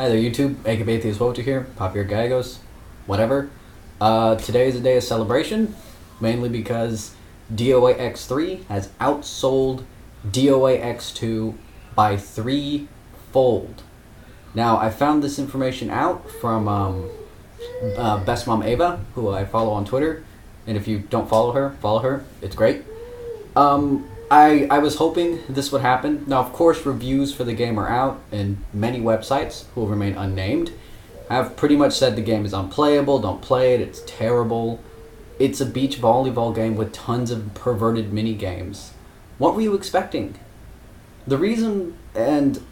Hi there, YouTube. AKB Atheist Walter here. Pop your Gagos. Whatever. Today is a day of celebration, mainly because DOAX 3 has outsold DOAX 2 by threefold. Now, I found this information out from Best Mom Ava, who I follow on Twitter. And if you don't follow her. It's great. I was hoping this would happen. Now, of course, reviews for the game are out, and many websites, who will remain unnamed, have pretty much said the game is unplayable, don't play it, it's terrible. It's a beach volleyball game with tons of perverted mini-games. What were you expecting? The reason, and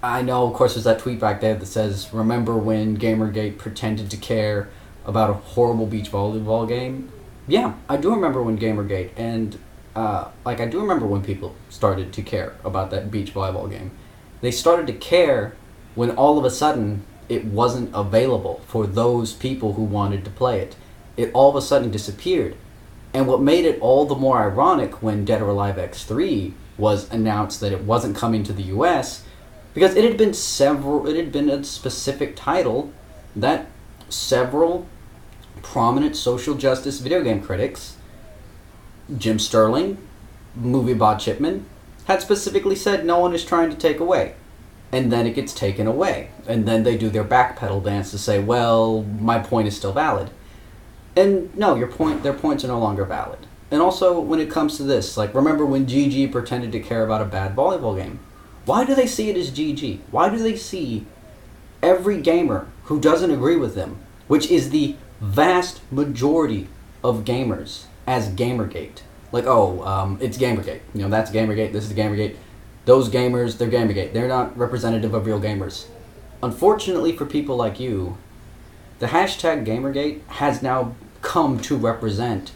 I know, of course, there's that tweet back there that says, remember when Gamergate pretended to care about a horrible beach volleyball game? Yeah, I do remember when Gamergate, and I do remember when people started to care about that beach volleyball game. They started to care when all of a sudden it wasn't available for those people who wanted to play it. It all of a sudden disappeared. And what made it all the more ironic when Dead or Alive X3 was announced that it wasn't coming to the US, because it had been a specific title that several prominent social justice video game critics, Jim Sterling, MovieBot Chipman, had specifically said no one is trying to take away. And then it gets taken away. And then they do their backpedal dance to say, well, my point is still valid. And no, their points are no longer valid. And also, when it comes to this, remember when GG pretended to care about a bad volleyball game? Why do they see it as GG? Why do they see every gamer who doesn't agree with them, which is the vast majority of gamers, as Gamergate? It's Gamergate. That's Gamergate, this is Gamergate. Those gamers, they're Gamergate. They're not representative of real gamers. Unfortunately for people like you, the hashtag Gamergate has now come to represent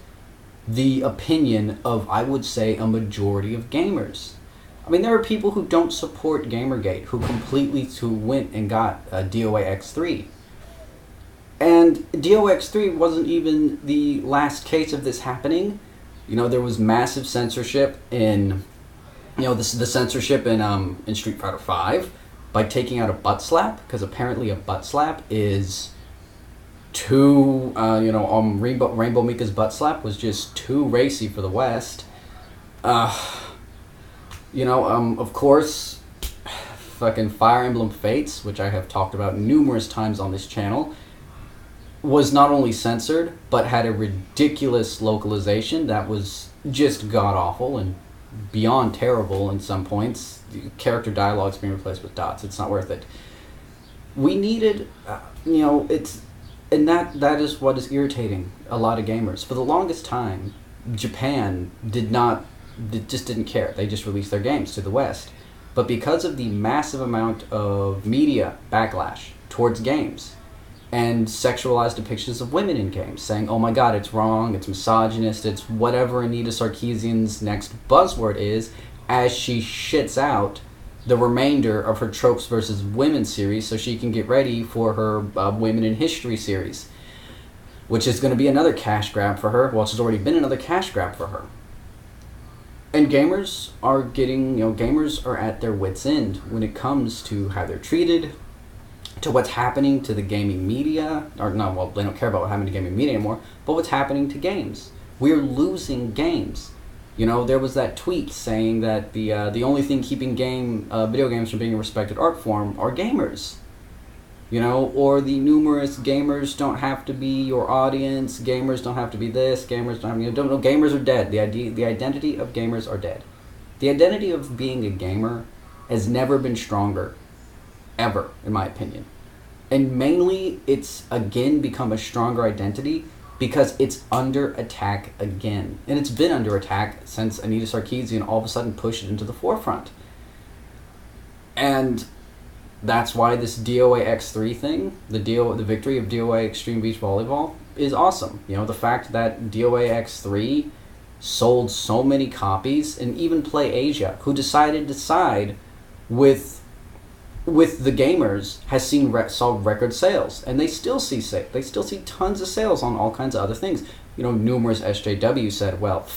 the opinion of, I would say, a majority of gamers. I mean, there are people who don't support Gamergate, who went and got DOAX 3. And DOAX 3 wasn't even the last case of this happening. There was massive censorship in, the censorship in Street Fighter V by taking out a butt slap, because apparently a butt slap is too, Rainbow Mika's butt slap was just too racy for the West. Of course, fucking Fire Emblem Fates, which I have talked about numerous times on this channel, was not only censored, but had a ridiculous localization that was just god-awful and beyond terrible in some points. The character dialogue's being replaced with dots. It's not worth it. We needed, that is what is irritating a lot of gamers. For the longest time, Japan just didn't care. They just released their games to the West. But because of the massive amount of media backlash towards games, and sexualized depictions of women in games, saying, oh my god, it's wrong, it's misogynist, it's whatever Anita Sarkeesian's next buzzword is, as she shits out the remainder of her Tropes vs. Women series so she can get ready for her Women in History series, which is going to be another cash grab for her. Well, it's already been another cash grab for her. And gamers are at their wits' end when it comes to how they're treated, to what's happening to the gaming media, they don't care about what happened to gaming media anymore, but what's happening to games. We're losing games. There was that tweet saying that the only thing keeping video games from being a respected art form are gamers. Or the numerous gamers don't have to be your audience, gamers don't have to be this, gamers don't have gamers are dead. The identity of gamers are dead. The identity of being a gamer has never been stronger, ever, in my opinion. And mainly, it's again become a stronger identity because it's under attack again. And it's been under attack since Anita Sarkeesian all of a sudden pushed it into the forefront. And that's why this DOA X3 thing, the victory of DOA Extreme Beach Volleyball, is awesome. The fact that DOA X3 sold so many copies, and even Play Asia, who decided to side with the gamers, has saw record sales, and they still see tons of sales on all kinds of other things. Numerous SJW said, well,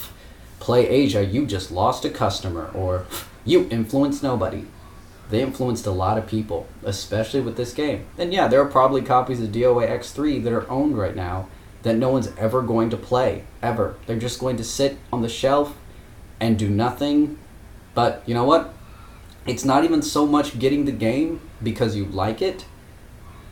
Play Asia, you just lost a customer, or you influenced nobody. they influenced a lot of people, especially with this game. And yeah, there are probably copies of DOA X3 that are owned right now that no one's ever going to play, ever. They're just going to sit on the shelf and do nothing. But you know what? It's not even so much getting the game because you like it.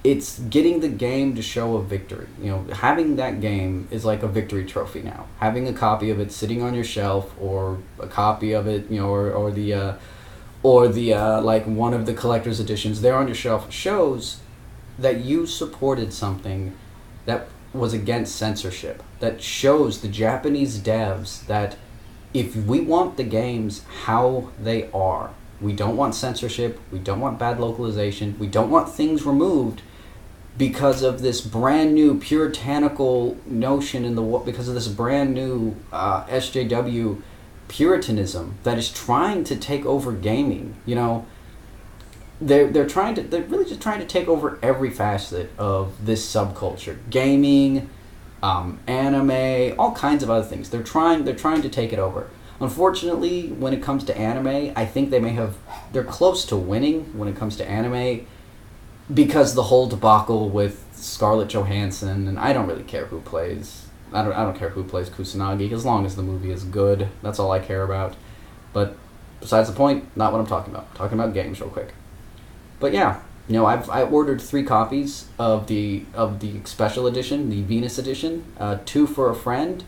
It's getting the game to show a victory. You know, having that game is like a victory trophy now. Having a copy of it sitting on your shelf, or a copy of it, you know, or the like one of the collector's editions there on your shelf, shows that you supported something that was against censorship. That shows the Japanese devs that if we want the games how they are, we don't want censorship, we don't want bad localization, we don't want things removed because of this brand new puritanical notion because of this brand new SJW puritanism that is trying to take over gaming. You know, they're really just trying to take over every facet of this subculture. Gaming, anime, all kinds of other things. They're trying to take it over. Unfortunately, when it comes to anime, I think they're close to winning when it comes to anime, because the whole debacle with Scarlett Johansson, and I don't really care who plays. I don't care who plays Kusanagi, as long as the movie is good. That's all I care about. But besides the point, not what I'm talking about. I'm talking about games real quick. But yeah, you know, I ordered 3 copies of the special edition, the Venus edition, 2 for a friend,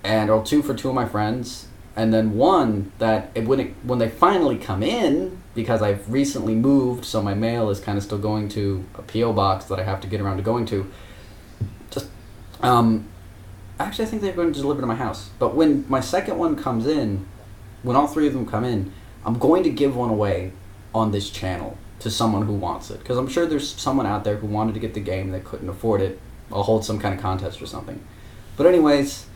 or 2 for 2 of my friends, and then 1 that when they finally come in, because I've recently moved, so my mail is kind of still going to a P.O. box that I have to get around to going to. Just actually, I think they're going to deliver to my house. But when my second one comes in, when all 3 of them come in, I'm going to give one away on this channel to someone who wants it, because I'm sure there's someone out there who wanted to get the game that couldn't afford it. I'll hold some kind of contest or something. But anyways,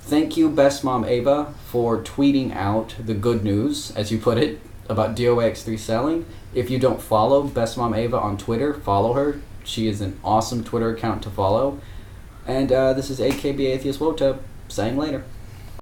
thank you, Best Mom Ava, for tweeting out the good news, as you put it, about DOA X3 selling. If you don't follow Best Mom Ava on Twitter, follow her. She is an awesome Twitter account to follow. And this is AKB Atheist Wota saying later.